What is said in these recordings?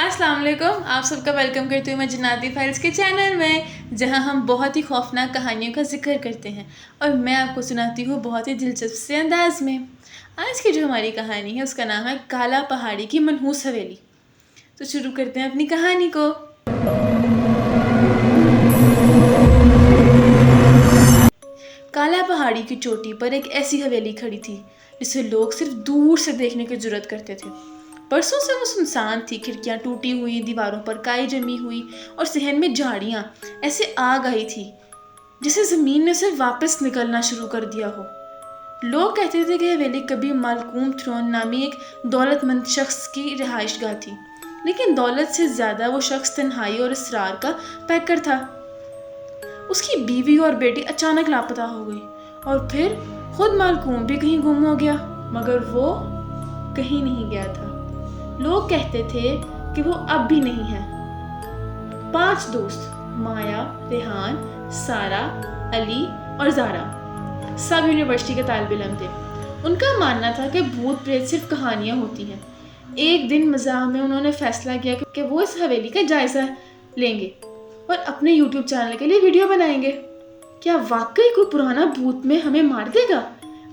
अस्सलाम वालेकुम, आप सबका वेलकम करती हूँ मैं जन्नाती फाइल्स के चैनल में, जहाँ हम बहुत ही खौफनाक कहानियों का जिक्र करते हैं और मैं आपको सुनाती हूँ बहुत ही दिलचस्प से अंदाज में। आज की जो हमारी कहानी है उसका नाम है काला पहाड़ी की मनहूस हवेली। तो शुरू करते हैं अपनी कहानी को। काला पहाड़ी की चोटी पर एक ऐसी हवेली खड़ी थी जिसे लोग सिर्फ दूर से देखने की जुर्रत करते थे। बरसों से वो सुनसान थी, खिड़कियां टूटी हुई, दीवारों पर काई जमी हुई और सहन में झाड़ियां ऐसे आग आई थी जिसे जमीन ने उसे वापस निकलना शुरू कर दिया हो। लोग कहते थे कि हवेली कभी मालकूम थ्रोन नामी एक दौलतमंद शख्स की रिहाइशगाह थी, लेकिन दौलत से ज्यादा वो शख्स तन्हाई और इसरार का पैकर था। उसकी बीवी और बेटी अचानक लापता हो गई और फिर खुद मालकूम भी कहीं गुम हो गया, मगर वो कहीं नहीं गया था। लोग कहते थे कि वो अब भी नहीं है। 5 दोस्त, माया, रेहान, सारा, अली और ज़ारा, सब यूनिवर्सिटी के तालिब इल्म थे। उनका मानना था कि भूत प्रेत सिर्फ कहानियां होती हैं। एक दिन मज़ाक में उन्होंने फैसला किया कि वो इस हवेली का जायज़ा लेंगे और अपने YouTube चैनल के लिए वीडियो बनाएंगे। क्या वाकई कोई पुराना भूत में हमें मार देगा?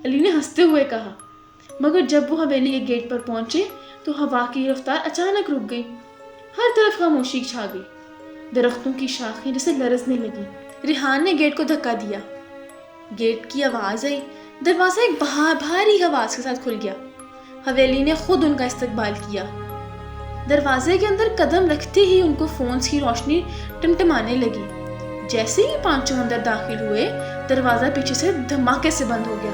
अली ने हंसते हुए कहा। मगर जब वो हवेली के गेट पर पहुंचे तो हवा की रफ्तार अचानक रुक गई। हर तरफ खामोशी छा गई। दरख्तों की शाखें जैसे लरजने लगी। रिहान ने गेट को धक्का दिया। गेट की आवाज आई। दरवाजा एक भारी आवाज के साथ खुल गया। हवेली ने खुद उनका इस्तकबाल किया। दरवाजे के अंदर कदम रखते ही उनको फोन्स की रोशनी टिमटिमाने लगी। जैसे ही 5 अंदर दाखिल हुए, दरवाजा पीछे से धमाके से बंद हो गया।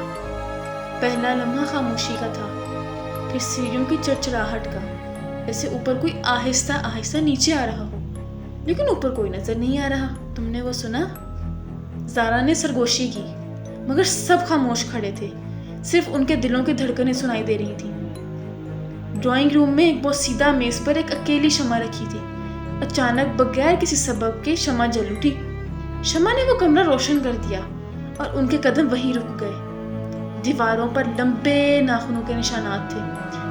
पहला लम्हा खामोशी का था, फिर सीढ़ियों की चरचराहट का, जैसे ऊपर कोई आहिस्ता आहिस्ता नीचे आ रहा हो, लेकिन ऊपर कोई नजर नहीं आ रहा। तुमने वो सुना? ज़ारा ने सरगोशी की, मगर सब खामोश खड़े थे। सिर्फ उनके दिलों की धड़कनें सुनाई दे रही थी। ड्राइंग रूम में एक बहुत सीधा मेज पर एक अकेली शमा रखी थी। अचानक बगैर किसी सबब के शमा जल उठी। शमा ने वो कमरा रोशन कर दिया और उनके कदम वहीं रुक गए। दीवारों पर लंबे नाखूनों के निशानात थे,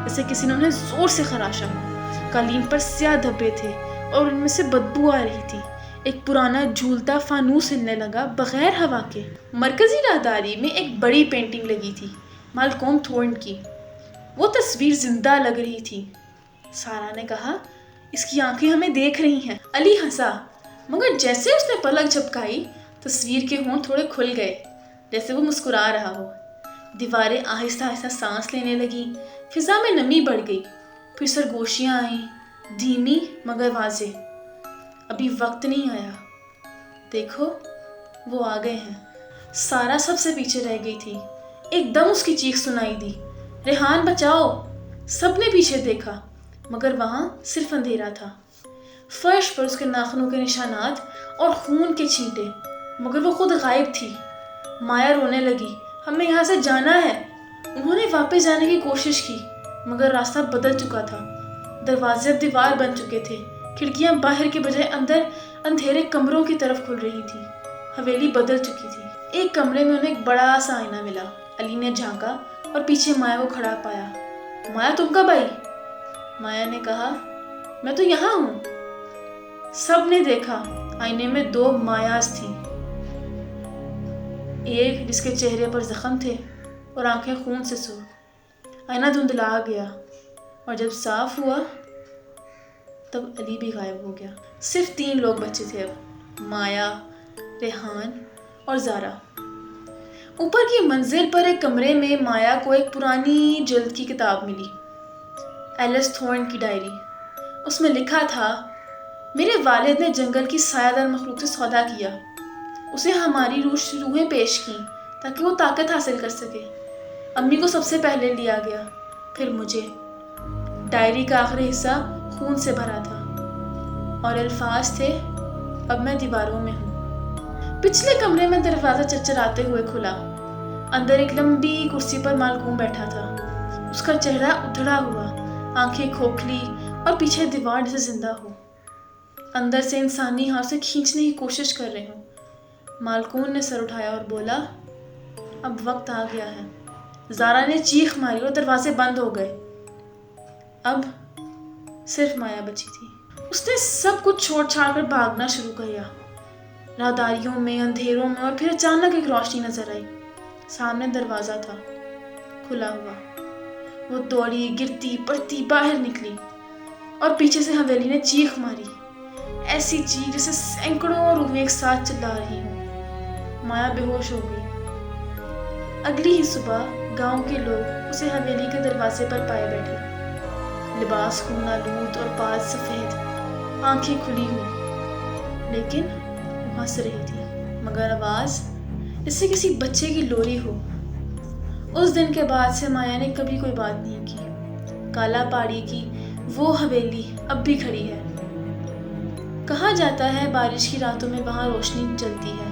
जैसे किसी ने उन्हें जोर से खराशा हो। कालीन पर स्याह धब्बे थे और उनमें से बदबू आ रही थी। एक पुराना झूलता फानूस हिलने लगा बगैर हवा के। मरकजी राहदारी में एक बड़ी पेंटिंग लगी थी, मालकोम थोर्न की। वो तस्वीर जिंदा लग रही थी। सारा ने कहा, इसकी आंखें हमें देख रही हैं। अली हंसा, मगर जैसे उसने पलक झपकाई, तस्वीर के होंठ थोड़े खुल गए, जैसे वो मुस्कुरा रहा हो। दीवारें आहिस्ता आहिस्ता सांस लेने लगी। फिजा में नमी बढ़ गई। फिर सरगोशियां आईं, धीमी मगर वाजे। अभी वक्त नहीं आया। देखो, वो आ गए हैं। सारा सबसे पीछे रह गई थी। एकदम उसकी चीख सुनाई दी, रेहान बचाओ। सबने पीछे देखा, मगर वहां सिर्फ अंधेरा था। फर्श पर उसके नाखूनों के निशानात और खून के छींटे, मगर वो खुद गायब थी। माया रोने लगी, हमें यहाँ से जाना है। उन्होंने वापस जाने की कोशिश की, मगर रास्ता बदल चुका था। दरवाजे अब दीवार बन चुके थे। खिड़कियां बाहर के बजाय अंदर अंधेरे कमरों की तरफ खुल रही थी। हवेली बदल चुकी थी। एक कमरे में उन्हें एक बड़ा सा आईना मिला। अली ने झांका और पीछे माया को खड़ा पाया। माया, तुम कब आई? माया ने कहा, मैं तो यहाँ हूँ। सब ने देखा, आईने में 2 मायाज थी। एक जिसके चेहरे पर जख्म थे और आंखें खून से सूख। आईना धुंधला गया और जब साफ हुआ तब अली भी गायब हो गया। सिर्फ 3 लोग बचे थे अब, माया, रेहान और ज़ारा। ऊपर की मंजिल पर एक कमरे में माया को एक पुरानी जल्द की किताब मिली, एलिस थॉर्न की डायरी। उसमें लिखा था, मेरे वालिद ने जंगल की सायादार मखलूक से सौदा किया। उसे हमारी रूहें पेश की ताकि वो ताकत हासिल कर सके। अम्मी को सबसे पहले लिया गया, फिर मुझे। डायरी का आखिरी हिस्सा खून से भरा था और अल्फाज थे, अब मैं दीवारों में हूँ। पिछले कमरे में दरवाजा चरचराते हुए खुला। अंदर एक लंबी कुर्सी पर मालकूम बैठा था। उसका चेहरा उधड़ा हुआ, आंखें खोखली और पीछे दीवार जैसे जिंदा हो। अंदर से इंसानी हाथ से खींचने की कोशिश कर रहे हो। मालकून ने सर उठाया और बोला, अब वक्त आ गया है। ज़ारा ने चीख मारी और दरवाजे बंद हो गए। अब صرف مایا بچی تھی۔ اس نے سب کچھ چھوڑ چھاڑ کر بھاگنا شروع کیا، راہداریوں میں، اندھیروں میں، اور پھر اچانک ایک روشنی نظر آئی۔ سامنے دروازہ تھا، کھلا ہوا۔ وہ دوڑی، گرتی پڑتی باہر نکلی، اور پیچھے سے حویلی نے چیخ ماری، ایسی چیخ جسے سینکڑوں روحیں ایک ساتھ چلا رہی ہوں۔ مایا بے ہوش ہو گئی۔ اگلی ہی صبح گاؤں کے لوگ اسے حویلی کے دروازے پر پائے بیٹھے، لباس خون آلود اور بال سفید، آنکھیں کھلی ہوئی، لیکن وہ ہنس رہی تھی، مگر آواز جیسے کسی بچے کی لوری ہو۔ اس دن کے بعد سے مایا نے کبھی کوئی بات نہیں کی۔ کالا پہاڑی کی وہ حویلی اب بھی کھڑی ہے۔ کہا جاتا ہے بارش کی راتوں میں وہاں روشنی جلتی ہے،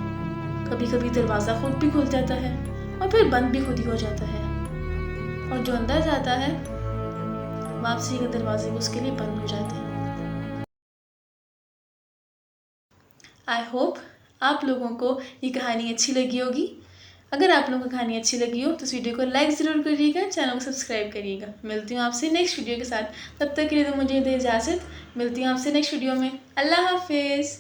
کبھی کبھی دروازہ خود بھی کھل جاتا ہے اور پھر بند بھی خود ہی ہو جاتا ہے، اور جو اندر جاتا ہے واپسی کے دروازے اس کے لیے بند ہو جاتے ہیں۔ آئی ہوپ آپ لوگوں کو یہ کہانی اچھی لگی ہوگی۔ اگر آپ لوگوں کو کہانی اچھی لگی ہو تو اس ویڈیو کو لائک ضرور کریے گا، چینل کو سبسکرائب کریے گا۔ ملتی ہوں آپ سے نیکسٹ ویڈیو کے ساتھ، تب تک کے لیے تو مجھے دے اجازت۔ ملتی ہوں آپ سے نیکسٹ ویڈیو میں۔ اللہ حافظ۔